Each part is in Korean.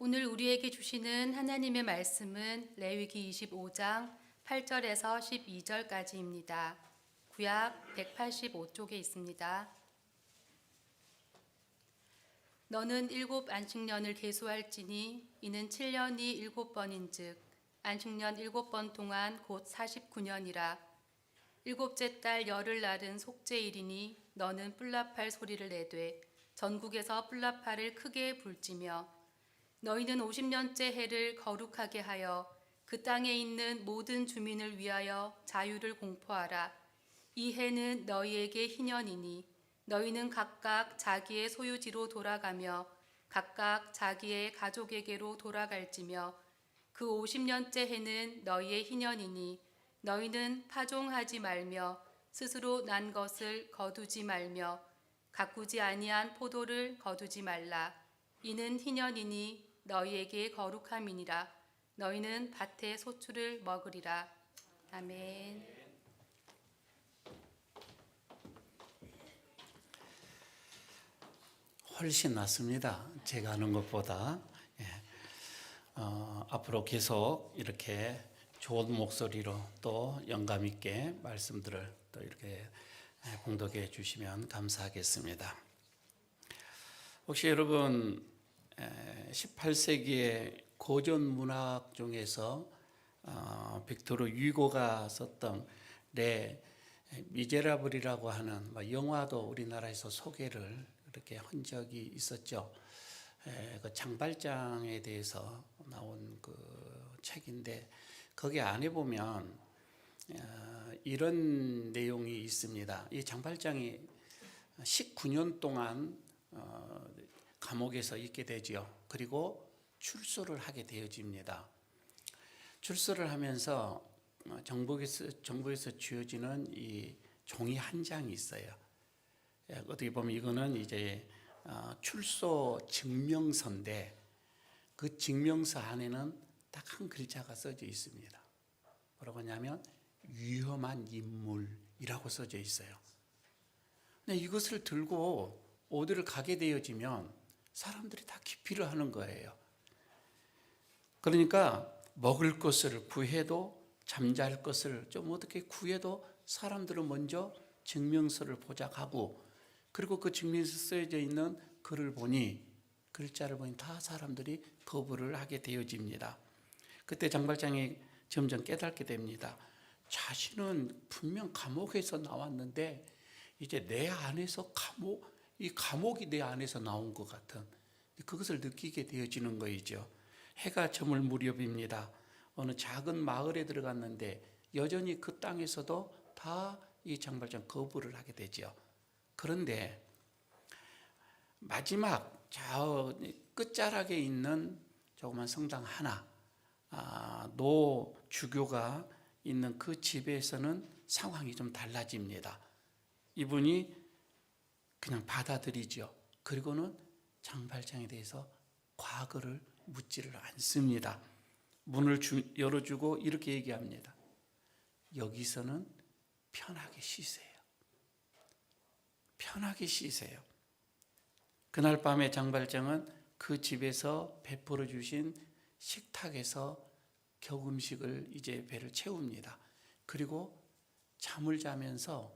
오늘 우리에게 주시는 하나님의 말씀은 레위기 25장 8절에서 12절까지입니다. 구약 185쪽에 있습니다. 너는 7 안식년을 계수할지니 이는 7년이 7번인즉 안식년 7번 동안 곧 49년이라. 7째 달 열흘 날은 속죄일이니 너는 뿔라팔 소리를 내되 전국에서 뿔라팔을 크게 불지며 너희는 50년째 해를 거룩하게 하여 그 땅에 있는 모든 주민을 위하여 자유를 공포하라. 이 해는 너희에게 희년이니 너희는 각각 자기의 소유지로 돌아가며 각각 자기의 가족에게로 돌아갈지며 그 50년째 해는 너희의 희년이니 너희는 파종하지 말며 스스로 난 것을 거두지 말며 가꾸지 아니한 포도를 거두지 말라. 이는 희년이니 너희에게 거룩함이니라. 너희는 밭의 소출을 먹으리라. 아멘. 훨씬 낫습니다. 제가 하는 것보다. 앞으로 계속 이렇게 좋은 목소리로 또 영감 있게 말씀들을 또 이렇게 봉독해 주시면 감사하겠습니다. 혹시 여러분 18세기의 고전 문학 중에서 빅토르 유고가 썼던 레 미제라블이라고 하는 영화도 우리나라에서 소개를 이렇게 한 적이 있었죠. 그 장발장에 대해서 나온 그 책인데 거기 안에 보면 이런 내용이 있습니다. 이 장발장이 19년 동안 감옥에서 있게 되죠. 그리고 출소를 하게 되어집니다. 출소를 하면서 정부에서 주어지는 이 종이 한 장이 있어요. 어떻게 보면 이거는 이제 출소 증명서인데 그 증명서 안에는 딱 한 글자가 써져 있습니다. 뭐라고 하냐면 위험한 인물이라고 써져 있어요. 근데 이것을 들고 어디를 가게 되어지면 사람들이 다 기피를 하는 거예요. 그러니까 먹을 것을 구해도 잠잘 것을 좀 어떻게 구해도 사람들은 먼저 증명서를 보자하고 그리고 그 증명서에 쓰여져 있는 글을 보니 글자를 보니 다 사람들이 거부를 하게 되어집니다. 그때 장발장이 점점 깨닫게 됩니다. 자신은 분명 감옥에서 나왔는데 이제 내 안에서 이 감옥이 내 안에서 나온 것 같은 그것을 느끼게 되어지는 거이죠. 해가 저물 무렵입니다. 어느 작은 마을에 들어갔는데 여전히 그 땅에서도 다 이 장발장 거부를 하게 되죠. 그런데 마지막 저 끝자락에 있는 조그만 성당 하나, 노 주교가 있는 그 집에서는 상황이 좀 달라집니다. 이분이 그냥 받아들이죠. 그리고는 장발장에 대해서 과거를 묻지를 않습니다. 문을 열어주고 이렇게 얘기합니다. 여기서는 편하게 쉬세요. 편하게 쉬세요. 그날 밤에 장발장은 그 집에서 베풀어 주신 식탁에서 격음식을 이제 배를 채웁니다. 그리고 잠을 자면서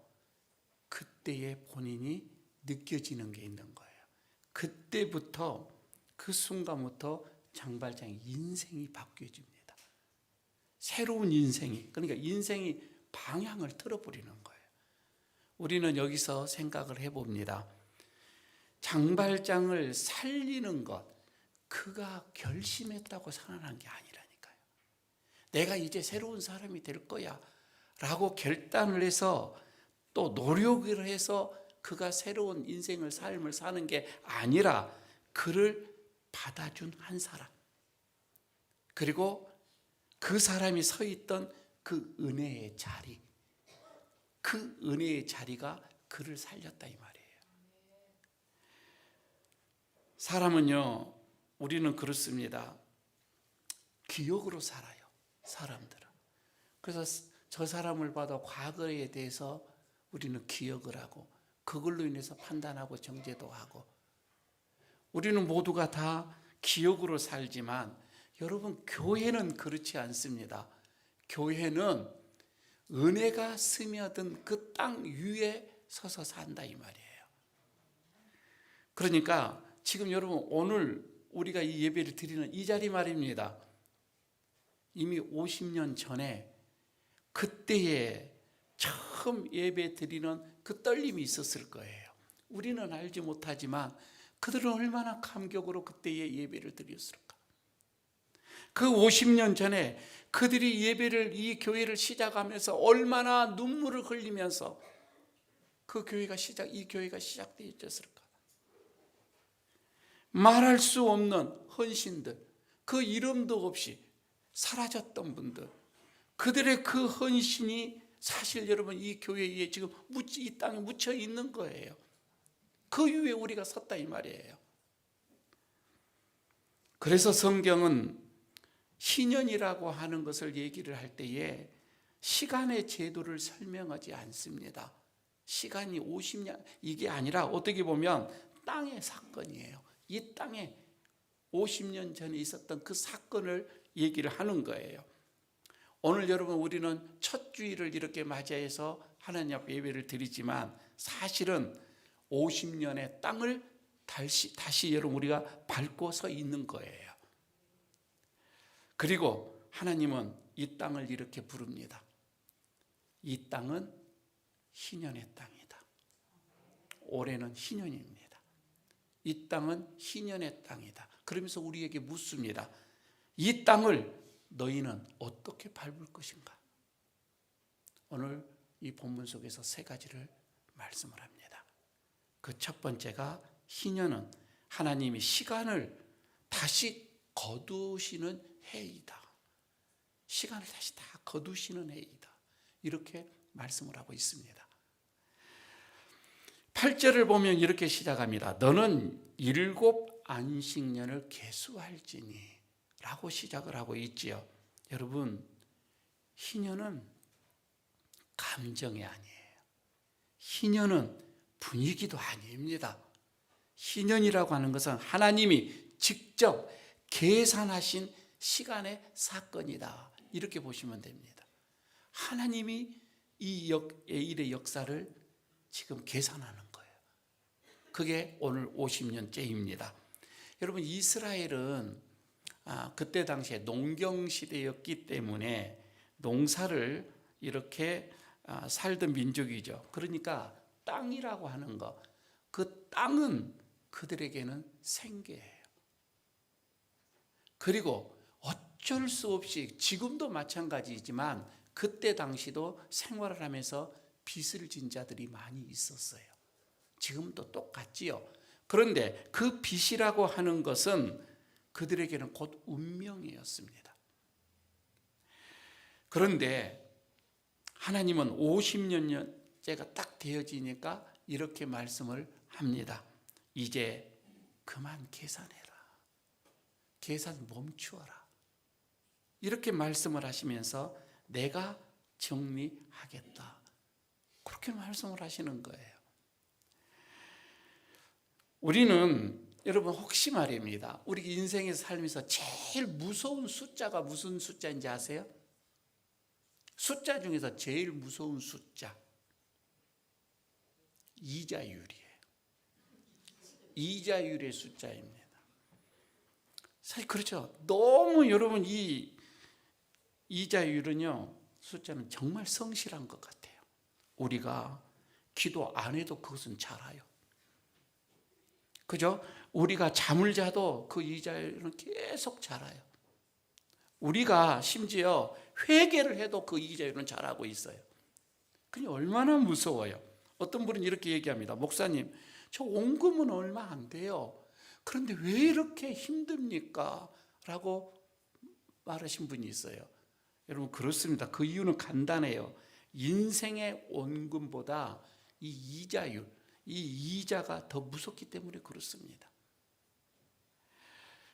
그때의 본인이 느껴지는 게 있는 거예요. 그때부터 그 순간부터 장발장의 인생이 바뀌어집니다. 새로운 인생이, 그러니까 인생이 방향을 틀어버리는 거예요. 우리는 여기서 생각을 해봅니다. 장발장을 살리는 것, 그가 결심했다고 살아난 게 아니라니까요. 내가 이제 새로운 사람이 될 거야 라고 결단을 해서 또 노력을 해서 그가 새로운 인생을 삶을 사는 게 아니라 그를 받아준 한 사람, 그리고 그 사람이 서 있던 그 은혜의 자리, 그 은혜의 자리가 그를 살렸다 이 말이에요. 사람은요, 우리는 그렇습니다. 기억으로 살아요, 사람들은. 그래서 저 사람을 봐도 과거에 대해서 우리는 기억을 하고 그걸로 인해서 판단하고 정죄도 하고 우리는 모두가 다 기억으로 살지만 여러분, 교회는 그렇지 않습니다. 교회는 은혜가 스며든 그 땅 위에 서서 산다 이 말이에요. 그러니까 지금 여러분, 오늘 우리가 이 예배를 드리는 이 자리 말입니다. 이미 50년 전에 그때에 처음 예배 드리는 그 떨림이 있었을 거예요. 우리는 알지 못하지만 그들은 얼마나 감격으로 그때의 예배를 드렸을까. 그 50년 전에 그들이 예배를, 이 교회를 시작하면서 얼마나 눈물을 흘리면서 이 교회가 시작되었을까. 말할 수 없는 헌신들, 그 이름도 없이 사라졌던 분들, 그들의 그 헌신이 사실 여러분 이 교회에 지금 이 땅에 묻혀 있는 거예요. 그 위에 우리가 섰다 이 말이에요. 그래서 성경은 희년이라고 하는 것을 얘기를 할 때에 시간의 제도를 설명하지 않습니다. 시간이 50년 이게 아니라 어떻게 보면 땅의 사건이에요. 이 땅에 50년 전에 있었던 그 사건을 얘기를 하는 거예요. 오늘 여러분, 우리는 첫 주일을 이렇게 맞이해서 하나님 앞에 예배를 드리지만 사실은 50년의 땅을 다시 여러분 우리가 밟고 서 있는 거예요. 그리고 하나님은 이 땅을 이렇게 부릅니다. 이 땅은 희년의 땅이다. 올해는 희년입니다. 이 땅은 희년의 땅이다. 그러면서 우리에게 묻습니다. 이 땅을 너희는 어떻게 밟을 것인가? 오늘 이 본문 속에서 세 가지를 말씀을 합니다. 그 첫 번째가 희년은 하나님이 시간을 다시 거두시는 해이다. 시간을 다시 다 거두시는 해이다. 이렇게 말씀을 하고 있습니다. 8절을 보면 이렇게 시작합니다. 너는 7 안식년을 계수할지니 라고 시작을 하고 있지요. 여러분, 희년은 감정이 아니에요. 희년은 분위기도 아닙니다. 희년이라고 하는 것은 하나님이 직접 계산하신 시간의 사건이다. 이렇게 보시면 됩니다. 하나님이 이 일의 역사를 지금 계산하는 거예요. 그게 오늘 50년째입니다. 여러분, 이스라엘은 그때 당시에 농경시대였기 때문에 농사를 이렇게 살던 민족이죠. 그러니까 땅이라고 하는 것, 그 땅은 그들에게는 생계예요. 그리고 어쩔 수 없이 지금도 마찬가지지만 그때 당시도 생활을 하면서 빚을 진 자들이 많이 있었어요. 지금도 똑같지요. 그런데 그 빚이라고 하는 것은 그들에게는 곧 운명이었습니다. 그런데 하나님은 50년째가 딱 되어지니까 이렇게 말씀을 합니다. 이제 그만 계산해라. 계산 멈추어라. 이렇게 말씀을 하시면서 내가 정리하겠다. 그렇게 말씀을 하시는 거예요. 우리는 여러분 혹시 말입니다. 우리 인생에서 살면서 제일 무서운 숫자가 무슨 숫자인지 아세요? 숫자 중에서 제일 무서운 숫자 이자율이에요. 이자율의 숫자입니다. 사실 그렇죠. 너무 여러분 이 이자율은요, 숫자는 정말 성실한 것 같아요. 우리가 기도 안 해도 그것은 자라요. 그죠? 우리가 잠을 자도 그 이자율은 계속 자라요. 우리가 심지어 회개를 해도 그 이자율은 자라고 있어요. 그게 얼마나 무서워요. 어떤 분은 이렇게 얘기합니다. 목사님, 저 원금은 얼마 안 돼요. 그런데 왜 이렇게 힘듭니까? 라고 말하신 분이 있어요. 여러분, 그렇습니다. 그 이유는 간단해요. 인생의 원금보다 이 이자율, 이 이자가 더 무섭기 때문에 그렇습니다.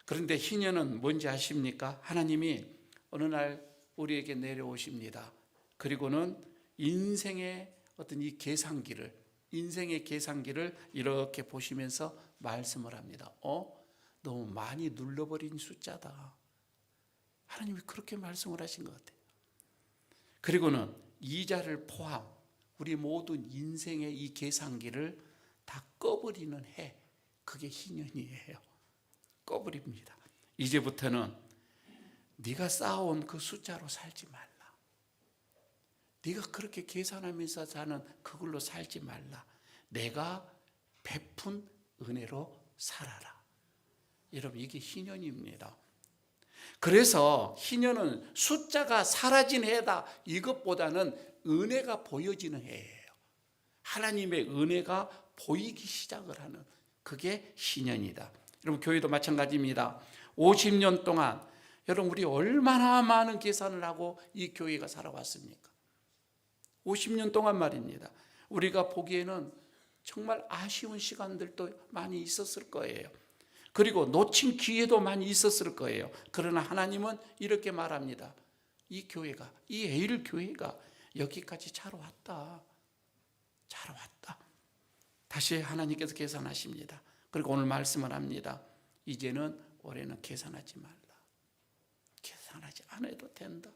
그런데 희년은 뭔지 아십니까? 하나님이 어느 날 우리에게 내려오십니다. 그리고는 인생의 어떤 이 인생의 계산기를 이렇게 보시면서 말씀을 합니다. 너무 많이 눌러버린 숫자다. 하나님이 그렇게 말씀을 하신 것 같아요. 그리고는 이자를 포함 우리 모든 인생의 이 계산기를 다 꺼버리는 해, 그게 희년이에요. 꺼버립니다. 이제부터는 네가 쌓아온 그 숫자로 살지 말라. 네가 그렇게 계산하면서 사는 그걸로 살지 말라. 내가 베푼 은혜로 살아라. 여러분, 이게 희년입니다. 그래서 희년은 숫자가 사라진 해다, 이것보다는 은혜가 보여지는 해예요. 하나님의 은혜가 보이기 시작을 하는, 그게 희년이다. 여러분, 교회도 마찬가지입니다. 50년 동안 여러분, 우리 얼마나 많은 계산을 하고 이 교회가 살아왔습니까? 50년 동안 말입니다. 우리가 보기에는 정말 아쉬운 시간들도 많이 있었을 거예요. 그리고 놓친 기회도 많이 있었을 거예요. 그러나 하나님은 이렇게 말합니다. 이 교회가, 이 에일 교회가 여기까지 잘 왔다. 잘 왔다. 다시 하나님께서 계산하십니다. 그리고 오늘 말씀을 합니다. 이제는 올해는 계산하지 말라. 계산하지 않아도 된다.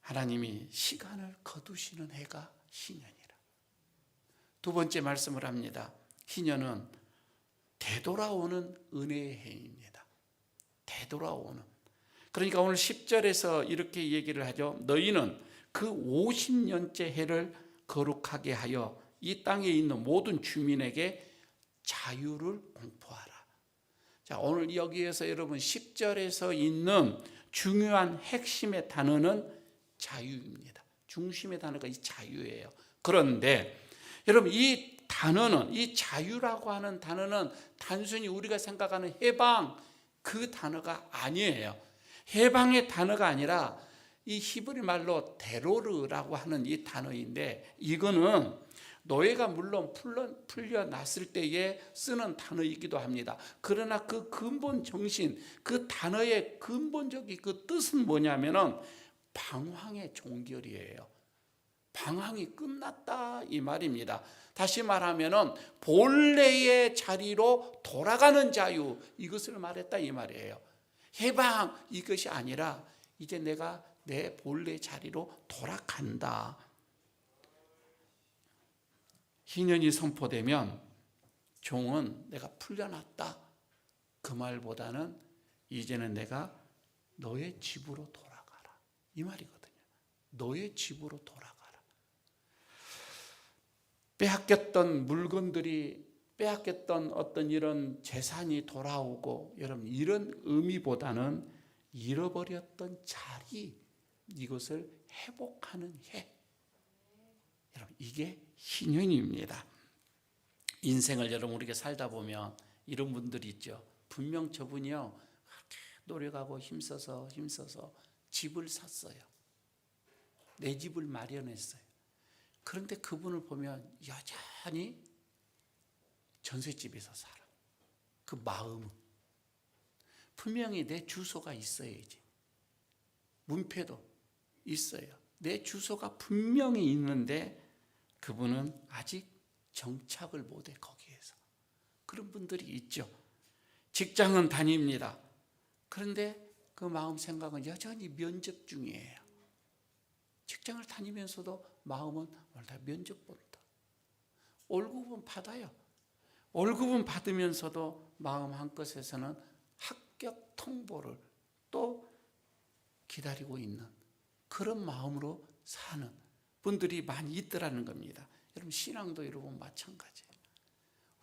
하나님이 시간을 거두시는 해가 희년이라. 두 번째 말씀을 합니다. 희년은 되돌아오는 은혜의 해입니다. 되돌아오는. 그러니까 오늘 10절에서 이렇게 얘기를 하죠. 너희는 그 50년째 해를 거룩하게 하여 이 땅에 있는 모든 주민에게 자유를 공포하라. 자, 오늘 여기에서 여러분 10절에서 있는 중요한 핵심의 단어는 자유입니다. 중심의 단어가 이 자유예요. 그런데 여러분, 이 단어는, 이 자유라고 하는 단어는 단순히 우리가 생각하는 해방, 그 단어가 아니에요. 해방의 단어가 아니라 이 히브리 말로 데로르라고 하는 이 단어인데, 이거는 노예가 물론 풀려났을 때에 쓰는 단어이기도 합니다. 그러나 그 근본 정신, 그 단어의 근본적인 그 뜻은 뭐냐면은 방황의 종결이에요. 방황이 끝났다, 이 말입니다. 다시 말하면은 본래의 자리로 돌아가는 자유, 이것을 말했다, 이 말이에요. 해방, 이것이 아니라 이제 내가 내 본래 자리로 돌아간다. 희년이 선포되면 종은 내가 풀려났다, 그 말보다는 이제는 내가 너의 집으로 돌아가라, 이 말이거든요. 너의 집으로 돌아가라. 빼앗겼던 물건들이, 빼앗겼던 어떤 이런 재산이 돌아오고, 여러분, 이런 의미보다는 잃어버렸던 자리, 이것을 회복하는 해. 여러분, 이게 희년입니다. 인생을 여러분 우리가 살다 보면 이런 분들이 있죠. 분명 저분이요, 그렇게 노력하고 힘써서 집을 샀어요. 내 집을 마련했어요. 그런데 그분을 보면 여전히 전셋집에서 살아. 그 마음은 분명히 내 주소가 있어야지. 문패도 있어요. 내 주소가 분명히 있는데 그분은 아직 정착을 못해, 거기에서. 그런 분들이 있죠. 직장은 다닙니다. 그런데 그 마음 생각은 여전히 면접 중이에요. 직장을 다니면서도 마음은 오늘 다 면접 본다. 월급은 받아요. 월급은 받으면서도 마음 한껏에서는 합격 통보를 또 기다리고 있는 그런 마음으로 사는 분들이 많이 있더라는 겁니다. 여러분, 신앙도 여러분 마찬가지예요.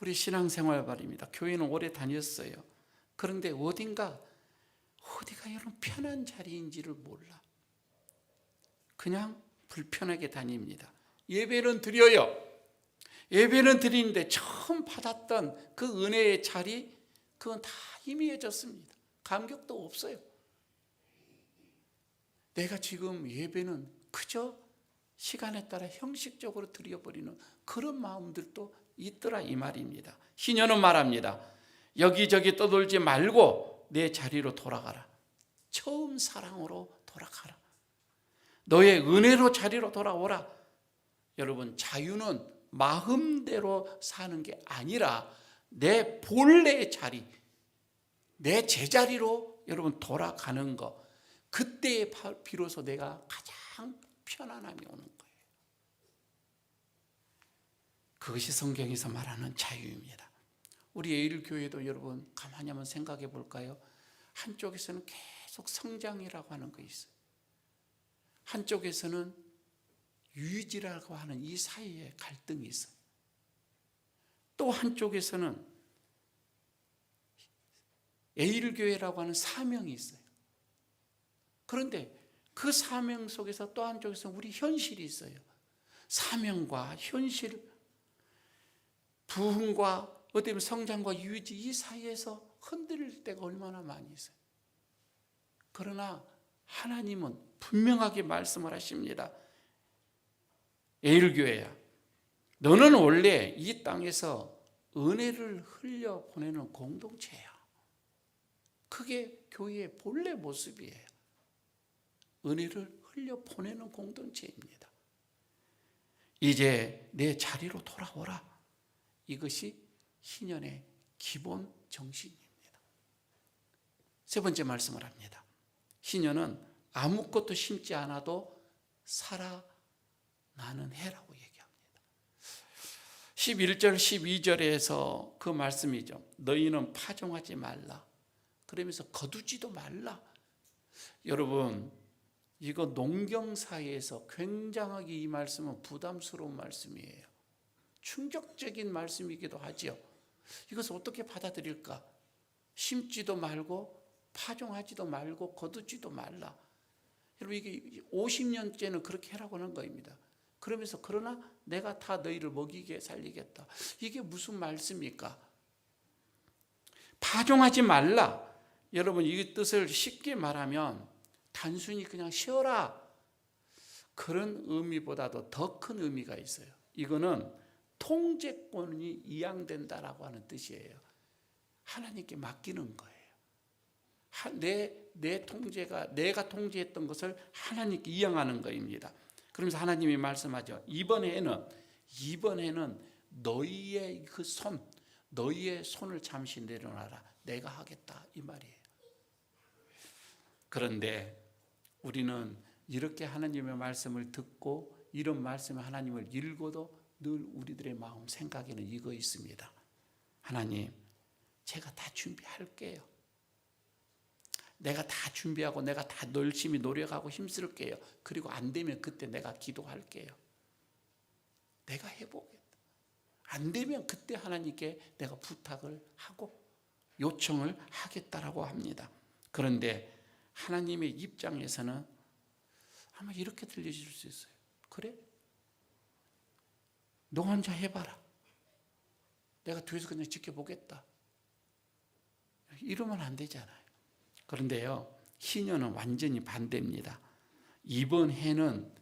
우리 신앙생활 말입니다. 교회는 오래 다녔어요. 그런데 어디가 여러분 편한 자리인지를 몰라. 그냥 불편하게 다닙니다. 예배는 드려요. 예배는 드리는데 처음 받았던 그 은혜의 자리, 그건 다 희미해졌습니다. 감격도 없어요. 내가 지금 예배는 그저 시간에 따라 형식적으로 드려버리는 그런 마음들도 있더라, 이 말입니다. 희년은 말합니다. 여기저기 떠돌지 말고 내 자리로 돌아가라. 처음 사랑으로 돌아가라. 너의 은혜로 자리로 돌아오라. 여러분, 자유는 마음대로 사는 게 아니라 내 본래의 자리, 내 제자리로 여러분 돌아가는 거, 그때에 비로소 내가 가장 편안함이 오는 거예요. 그것이 성경에서 말하는 자유입니다. 우리 에일교회도 여러분 가만히 한번 생각해 볼까요? 한쪽에서는 계속 성장이라고 하는 거 있어요. 한쪽에서는 유지라고 하는 이 사이에 갈등이 있어요. 또 한쪽에서는 에일교회라고 하는 사명이 있어요. 그런데 그 사명 속에서 또 한쪽에서는 우리 현실이 있어요. 사명과 현실, 부흥과 어떻게 보면 성장과 유지, 이 사이에서 흔들릴 때가 얼마나 많이 있어요. 그러나 하나님은 분명하게 말씀을 하십니다. 에일교회야, 너는 원래 이 땅에서 은혜를 흘려 보내는 공동체야. 그게 교회의 본래 모습이에요. 은혜를 흘려 보내는 공동체입니다. 이제 내 자리로 돌아오라. 이것이 희년의 기본 정신입니다. 세 번째 말씀을 합니다. 희년은 아무것도 심지 않아도 살아나는 해라고 얘기합니다. 11절 12절에서 그 말씀이죠. 너희는 파종하지 말라. 그러면서 거두지도 말라. 여러분, 이거 농경사회에서 굉장하게 이 말씀은 부담스러운 말씀이에요. 충격적인 말씀이기도 하지요. 이것을 어떻게 받아들일까? 심지도 말고 파종하지도 말고 거두지도 말라. 여러분, 이게 50년째는 그렇게 하라고 하는 겁니다. 그러면서 그러나 내가 다 너희를 먹이게 살리겠다. 이게 무슨 말씀입니까? 파종하지 말라. 여러분, 이 뜻을 쉽게 말하면 단순히 그냥 쉬어라, 그런 의미보다도 더 큰 의미가 있어요. 이거는 통제권이 이양된다라고 하는 뜻이에요. 하나님께 맡기는 거예요. 내 통제가, 내가 통제했던 것을 하나님께 이양하는 것입니다. 그러면서 하나님이 말씀하죠. 이번에는 너희의 그 손, 너희의 손을 잠시 내려놔라. 내가 하겠다, 이 말이에요. 그런데 우리는 이렇게 하나님의 말씀을 듣고 이런 말씀의 하나님을 읽어도 늘 우리들의 마음 생각에는 이거 있습니다. 하나님, 제가 다 준비할게요. 내가 다 준비하고 내가 다 열심히 노력하고 힘쓸게요. 그리고 안 되면 그때 내가 기도할게요. 내가 해보겠다. 안 되면 그때 하나님께 내가 부탁을 하고 요청을 하겠다라고 합니다. 그런데 하나님의 입장에서는 아마 이렇게 들리실 수 있어요. 그래? 너 혼자 해봐라. 내가 뒤에서 그냥 지켜보겠다. 이러면 안 되잖아요. 그런데요, 희년은 완전히 반대입니다. 이번 해는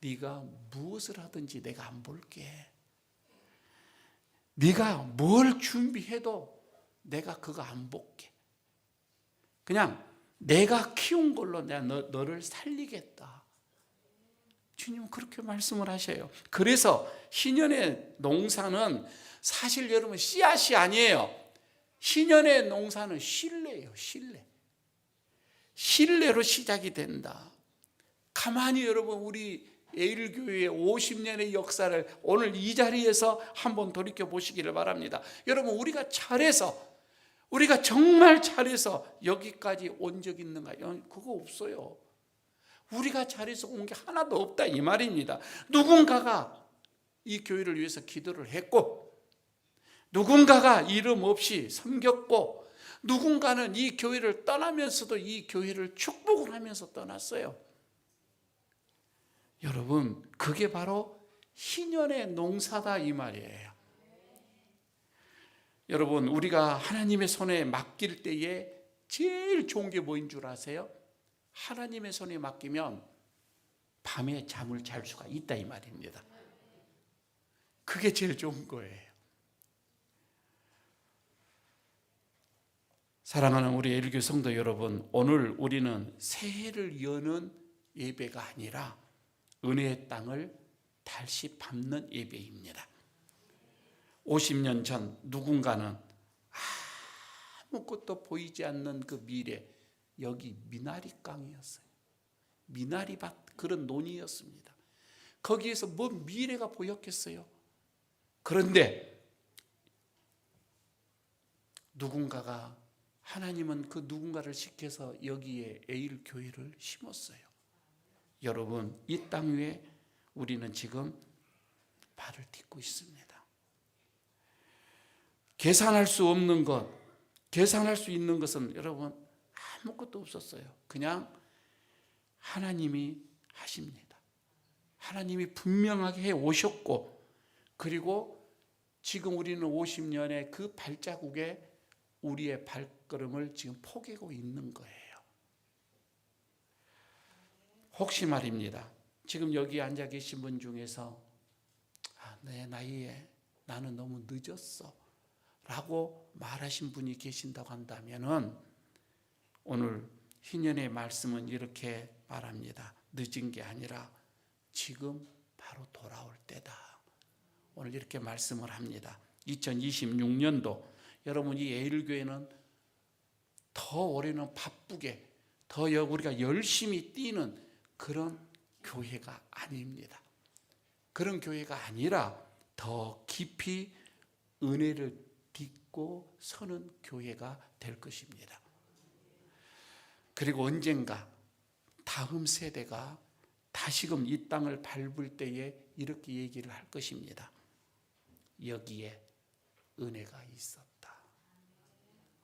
네가 무엇을 하든지 내가 안 볼게. 네가 뭘 준비해도 내가 그거 안 볼게. 그냥 내가 키운 걸로 내가 너를 살리겠다. 주님은 그렇게 말씀을 하셔요. 그래서 희년의 농사는 사실 여러분 씨앗이 아니에요. 희년의 농사는 신뢰예요. 신뢰로 시작이 된다. 가만히 여러분 우리 에일교회의 50년의 역사를 오늘 이 자리에서 한번 돌이켜 보시기를 바랍니다. 여러분, 우리가 잘해서, 우리가 정말 잘해서 여기까지 온 적 있는가요? 그거 없어요. 우리가 잘해서 온 게 하나도 없다, 이 말입니다. 누군가가 이 교회를 위해서 기도를 했고, 누군가가 이름 없이 섬겼고, 누군가는 이 교회를 떠나면서도 이 교회를 축복을 하면서 떠났어요. 여러분, 그게 바로 희년의 농사다, 이 말이에요. 여러분, 우리가 하나님의 손에 맡길 때에 제일 좋은 게 뭐인 줄 아세요? 하나님의 손에 맡기면 밤에 잠을 잘 수가 있다, 이 말입니다. 그게 제일 좋은 거예요. 사랑하는 우리 에일교회 성도 여러분, 오늘 우리는 새해를 여는 예배가 아니라 은혜의 땅을 다시 밟는 예배입니다. 50년 전 누군가는 아무것도 보이지 않는 그 미래, 여기 미나리깡이었어요. 미나리밭, 그런 논이었습니다. 거기에서 뭐 미래가 보였겠어요? 그런데 누군가가, 하나님은 그 누군가를 시켜서 여기에 에일교회를 심었어요. 여러분, 이 땅 위에 우리는 지금 발을 딛고 있습니다. 계산할 수 없는 것, 계산할 수 있는 것은 여러분 아무것도 없었어요. 그냥 하나님이 하십니다. 하나님이 분명하게 해 오셨고, 그리고 지금 우리는 50년의 그 발자국에 우리의 발걸음을 지금 포개고 있는 거예요. 혹시 말입니다, 지금 여기 앉아 계신 분 중에서 내 나이에 나는 너무 늦었어 라고 말하신 분이 계신다고 한다면은, 오늘 희년의 말씀은 이렇게 말합니다. 늦은 게 아니라 지금 바로 돌아올 때다. 오늘 이렇게 말씀을 합니다. 2026년도 여러분, 이 에일교회는 더 올해는 바쁘게, 더 우리가 열심히 뛰는 그런 교회가 아닙니다. 그런 교회가 아니라 더 깊이 은혜를 딛고 서는 교회가 될 것입니다. 그리고 언젠가 다음 세대가 다시금 이 땅을 밟을 때에 이렇게 얘기를 할 것입니다. 여기에 은혜가 있었다.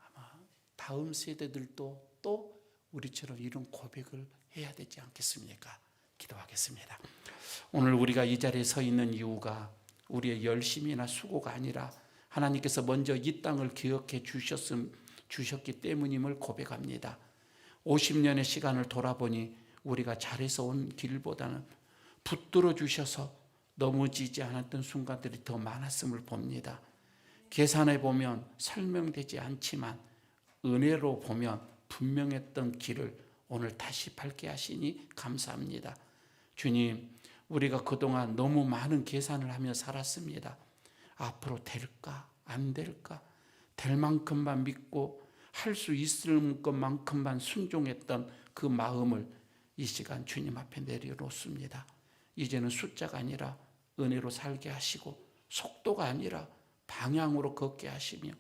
아마 다음 세대들도 또 우리처럼 이런 고백을 해야 되지 않겠습니까? 기도하겠습니다. 오늘 우리가 이 자리에 서 있는 이유가 우리의 열심이나 수고가 아니라 하나님께서 먼저 이 땅을 기억해 주셨기 때문임을 고백합니다. 50년의 시간을 돌아보니 우리가 잘해서 온 길보다는 붙들어 주셔서 넘어지지 않았던 순간들이 더 많았음을 봅니다. 계산해 보면 설명되지 않지만 은혜로 보면 분명했던 길을 오늘 다시 밝게 하시니 감사합니다. 주님, 우리가 그동안 너무 많은 계산을 하며 살았습니다. 앞으로 될까 안 될까, 될 만큼만 믿고 할 수 있을 것만큼만 순종했던 그 마음을 이 시간 주님 앞에 내려놓습니다. 이제는 숫자가 아니라 은혜로 살게 하시고, 속도가 아니라 방향으로 걷게 하시며,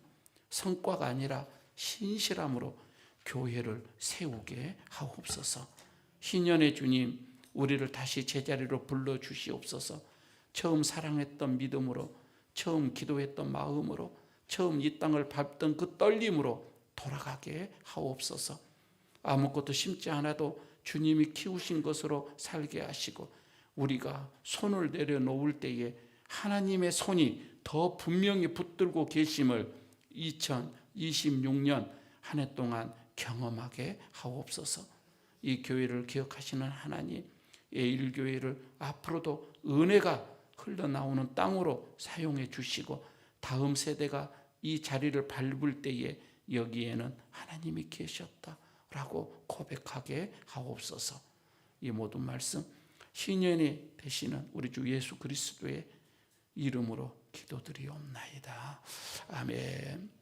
성과가 아니라 신실함으로 교회를 세우게 하옵소서. 희년의 주님, 우리를 다시 제자리로 불러주시옵소서. 처음 사랑했던 믿음으로, 처음 기도했던 마음으로, 처음 이 땅을 밟던 그 떨림으로 돌아가게 하옵소서. 아무것도 심지 않아도 주님이 키우신 것으로 살게 하시고, 우리가 손을 내려놓을 때에 하나님의 손이 더 분명히 붙들고 계심을 2026년 한 해 동안 경험하게 하옵소서. 이 교회를 기억하시는 하나님, 에일교회를 앞으로도 은혜가 흘러나오는 땅으로 사용해 주시고, 다음 세대가 이 자리를 밟을 때에 여기에는 하나님이 계셨다라고 고백하게 하옵소서. 이 모든 말씀 신년이 되시는 우리 주 예수 그리스도의 이름으로 기도드리옵나이다. 아멘.